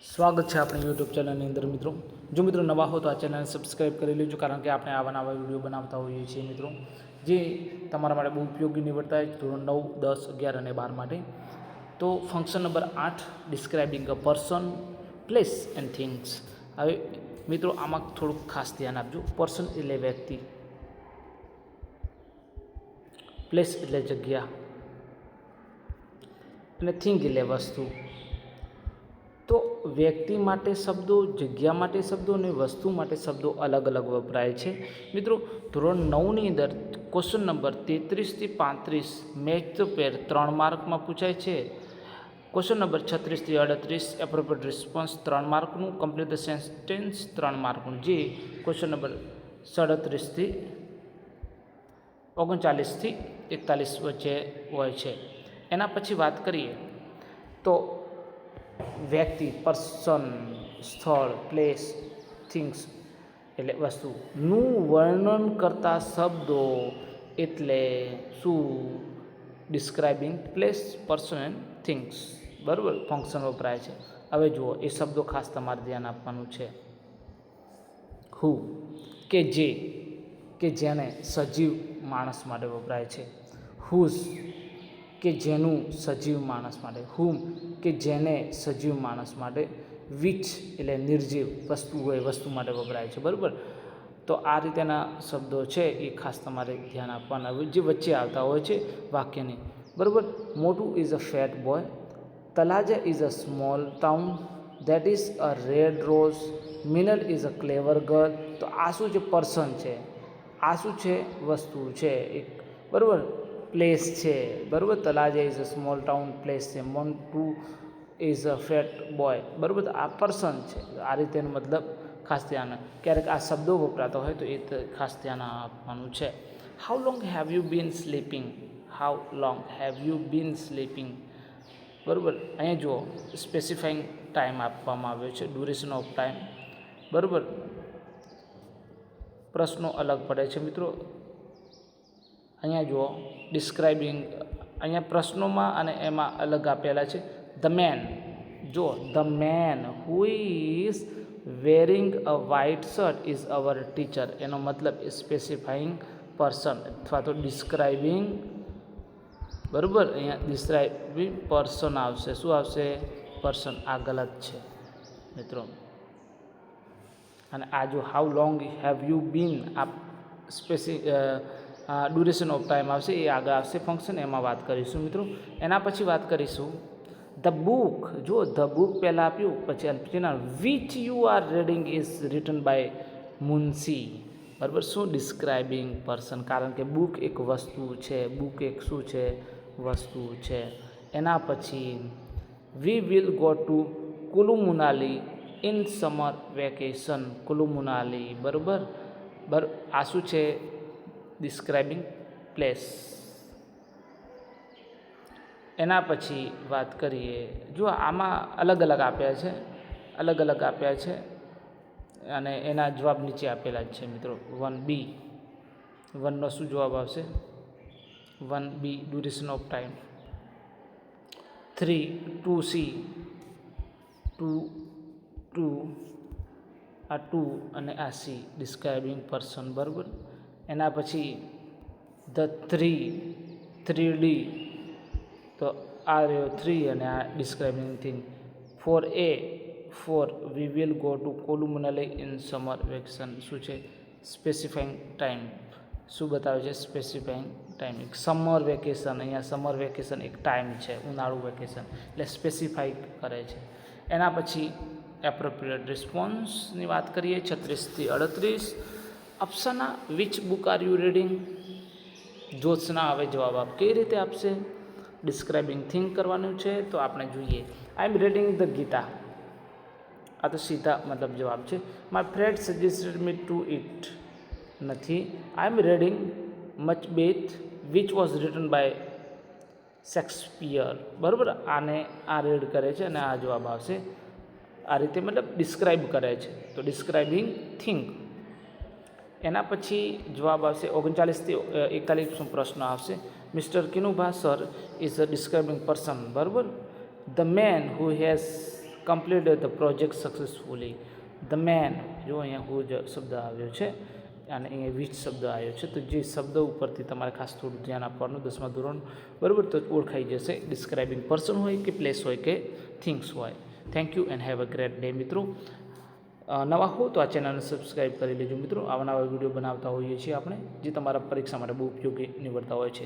સ્વાગત છે આપણી યુટ્યુબ ચેનલની અંદર મિત્રો. જો મિત્રો નવા હો તો આ ચેનલ સબસ્ક્રાઈબ કરી લેજો, કારણ કે આપણે આવા નવા વિડીયો બનાવતા હોઈએ છીએ મિત્રો, જે તમારા માટે બહુ ઉપયોગી નીવડતા હોય ધોરણ 9, 10, 11 અને 12 માટે. તો function number 8, describing a person, place and things. હવે મિત્રો આમાં થોડુંક ખાસ ધ્યાન આપજો. પર્સન એટલે વ્યક્તિ, પ્લેસ એટલે જગ્યા, અને થિંગ એટલે વસ્તુ. તો વ્યક્તિ માટે શબ્દો, જગ્યા માટે શબ્દો અને વસ્તુ માટે શબ્દો અલગ અલગ વપરાય છે મિત્રો. ધોરણ 9ની અંદર ક્વેશ્ચન નંબર 33 થી 35 મેચ ધ પેર 3 માર્કમાં પૂછાય છે. ક્વેશ્ચન નંબર 36 થી 38 એપ્રોપ્રિએટ રિસ્પોન્સ 3 માર્કનું, કમ્પ્લીટ ધ સેન્ટેન્સ 3 માર્કનું, જે ક્વેશ્ચન નંબર 37 થી 39 થી 41 વચ્ચે હોય છે. એના પછી વાત કરીએ તો વ્યક્તિ, પર્સન, સ્થળ, પ્લેસ, થિંગ્સ એટલે વસ્તુનું વર્ણન કરતા શબ્દો એટલે શું? Describing place, person and things. બરાબર, ફંક્શન વપરાય છે. હવે જુઓ, એ શબ્દો ખાસ તમારે ધ્યાન આપવાનું છે. હુ કે જેને સજીવ માણસ માટે વપરાય છે. હુઝ કે જેનું સજીવ માણસ માટે. હુમ કે જેને સજીવ માણસ માટે. વિચ એટલે નિર્જીવ વસ્તુ હોય, વસ્તુ માટે વપરાય છે. બરાબર, તો આ રીતેના શબ્દો છે એ ખાસ તમારે ધ્યાન આપવાના હોય, જે વચ્ચે આવતા હોય છે વાક્યની. બરાબર, Motu is a fat boy, Talaja is a small town, that is a red rose, Minal is a clever girl. તો આ શું છે? પર્સન છે. આ શું છે? વસ્તુ છે એક. બરાબર, પ્લેસ છે. બરાબર, Talaja is a small town place છે. Montu is a fat boy. બરાબર, તો આ પર્સન છે. આ રીતેનો મતલબ ખાસ ધ્યાન. ક્યારેક આ શબ્દો વપરાતા હોય તો એ ખાસ ધ્યાન આપવાનું છે. How long have you bin sleeping? How long have you bin sleeping? બરાબર, અહીંયા જુઓ, સ્પેસિફાઈંગ ટાઈમ આપવામાં આવ્યો છે, ડ્યુરેશન ઓફ ટાઈમ. બરાબર, પ્રશ્નો અલગ પડે છે મિત્રો. અહીંયા જુઓ, ડિસ્ક્રાઇબિંગ, અહીંયા પ્રશ્નોમાં અને એમાં અલગ આપેલા છે. ધ મેન, જો the man who is wearing a white shirt is our teacher. એનો મતલબ સ્પેસિફાઈંગ પર્સન અથવા તો ડિસ્ક્રાઇબિંગ. બરાબર, અહીંયા ડિસ્ક્રાઇબિંગ પર્સન આવશે. શું આવશે? પર્સન. આ ગલત છે મિત્રો. અને આ જો હાઉ લોંગ હેવ યુ બીન, આ ડ્યુરેશન ઓફ ટાઈમ આવશે, એ આગળ આવશે ફંક્શન, એમાં વાત કરીશું મિત્રો. એના પછી વાત કરીશું ધ બુક. જો ધ બુક પહેલાં આપ્યું, પછી which you are reading is written by Munshi. બરાબર, શું? ડિસ્ક્રાઇબિંગ પર્સન, કારણ કે બુક એક વસ્તુ છે. બુક એક શું છે? વસ્તુ છે. એના પછી we will go to Kullu Manali in summer vacation. Kullu Manali. બરાબર, આ શું છે? Describing place. એના પછી વાત કરીએ, જો આમાં અલગ અલગ આપ્યા છે, અલગ અલગ આપ્યા છે, અને એના જવાબ નીચે આપેલા જ છે મિત્રો. 1B, 1નો શું જવાબ આવશે? 1B, duration of time. 3, 2C, 2 આ 2 અને આ C, ડિસ્ક્રાઇબિંગ પર્સન. બરાબર, એના પછી ધ 3D, તો આ રહ્યો 3 અને આ describing thing. 4A, we will go to Kullu Manali in summer vacation. શું છે? Specifying time. શું બતાવે છે? Specifying time. એક સમર વેકેશન, અહીંયા સમર વેકેશન એક ટાઈમ છે, ઉનાળુ વેકેશન, એટલે સ્પેસિફાઈ કરે છે. એના પછી એપ્રોપ્રિએટ રિસ્પોન્સની વાત કરીએ, 36 થી 38. અપ્સના, which book are you reading? Jyotsna હવે જવાબ આપ કઈ રીતે આપશે? ડિસ્ક્રાઇબિંગ થિંગ કરવાનું છે, તો આપણે જોઈએ. I am reading the Gita. આ તો સીધા મતલબ જવાબ છે. My friend suggested me to it. નથી. I am reading Macbeth which was written by Shakespeare. બરાબર, આને આ રીડ કરે છે અને આ જવાબ આવશે. આ રીતે મતલબ ડિસ્ક્રાઇબ કરે છે, તો ડિસ્ક્રાઇબિંગ થિંગ. એના પછી જવાબ આવશે 39 થી 41નો પ્રશ્ન આવશે. Mister Kinubha sir is a describing person. બરાબર, the man who has completed the project successfully. The man, જો અહીંયા હું જ શબ્દ આવ્યો છે અને અહીંયા વિચ શબ્દ આવ્યો છે, તો જે શબ્દ ઉપરથી તમારે ખાસ થોડું ધ્યાન આપવાનું 10મા ધોરણ, બરાબર, તો ઓળખાઈ જશે. ડિસ્ક્રાઇબિંગ પર્સન હોય કે પ્લેસ હોય કે થિંગ્સ હોય. Thank you and have a great day મિત્રો. નવા હો તો આ ચેનલને સબસ્ક્રાઈબ કરી લેજો મિત્રો. આવા નવા વિડીયો બનાવતા હોઈએ છીએ આપણે, જે તમારા પરીક્ષા માટે બહુ ઉપયોગી નીવડતા હોય છે.